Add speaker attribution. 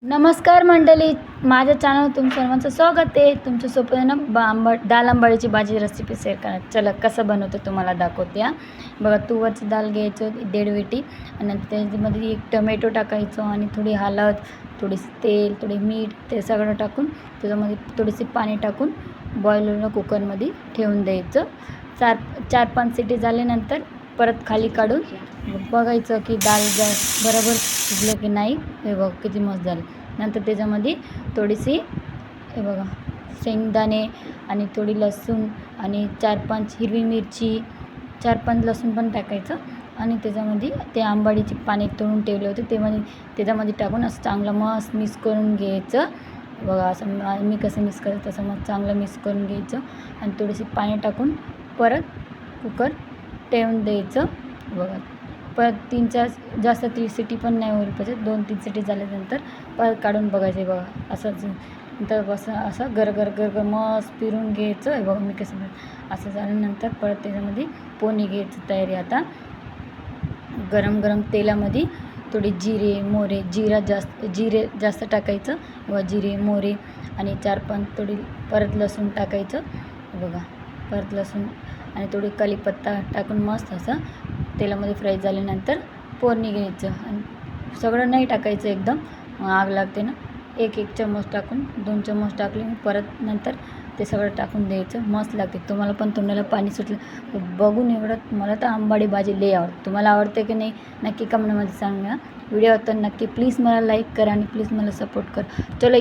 Speaker 1: नमस्कार मंडळी, माझ्या चॅनल तुम सर्वांचं स्वागत आहे. तुमच्या सोबत दाल आंबाडीची भाजी रेसिपी शेअर करा. चला कसं बनवतो तुम्हाला दाखवते. बघा, तुवरची डाळ घ्यायचं 1.5 वाटी आणि त्याच्यामध्ये एक टोमॅटो टाकायचं आणि थोडी हळद, थोडीशी तेल, थोडी मीठ ते सगळं टाकून त्याच्यामध्ये थोडीशी पाणी टाकून बॉयलरला कुकरमध्ये ठेवून द्यायचं. 4-5 शिटी झाल्यानंतर परत खाली काढून बघायचं की डाळ बरोबर शिजलं की नाही. हे बघ किती मस्त झालं. नंतर त्याच्यामध्ये थोडीशी हे बघा शेंगदाणे आणि थोडी लसूण आणि 4-5 हिरवी मिरची, 4-5 लसूण पण टाकायचं आणि त्याच्यामध्ये ते आंबाडीचे पाणी तळून ठेवले होते त्याच्यामध्ये टाकून असं चांगलं मस्त मिक्स करून घ्यायचं. बघा असं मी कसं मिक्स करायचं तसं मग चांगलं मिक्स करून घ्यायचं आणि थोडीशी पाणी टाकून परत कुकर ठेवून द्यायचं. बघा परत 3-4 जास्त 3 शिटी पण नाही होईल पाहिजे. 2-3 शिटी झाल्यानंतर परत काढून बघायचे. बघा असंच नंतर असं गरगर मस्त फिरून घ्यायचं. हे बघा मी कसं असं झाल्यानंतर परत त्याच्यामध्ये पोणी घ्यायचं तयारी. आता गरम तेलामध्ये थोडी जिरे जास्त टाकायचं व जिरे मोहरी आणि 4-5 थोडी परत लसूण टाकायचं. बघा परत लसूण आणि थोडी कढीपत्ता टाकून मस्त असं तेलामध्ये फ्राय झाल्यानंतर फोडणी घ्यायचं आणि सगळं नाही टाकायचं एकदम, आग लागते ना. एक चम्मच टाकून 2 चम्मच टाकले परत नंतर ते सगळं टाकून द्यायचं. मस्त लागते. तुम्हाला पण तोंडाला पाणी सुटलं बघून. एवढं मला तर आंबाडी भाजी लई आवडते. तुम्हाला आवडते की नाही नक्की कमेंटमध्ये सांगा. व्हिडिओ तर नक्की प्लीज मला लाईक करा आणि प्लीज मला सपोर्ट करा. चलो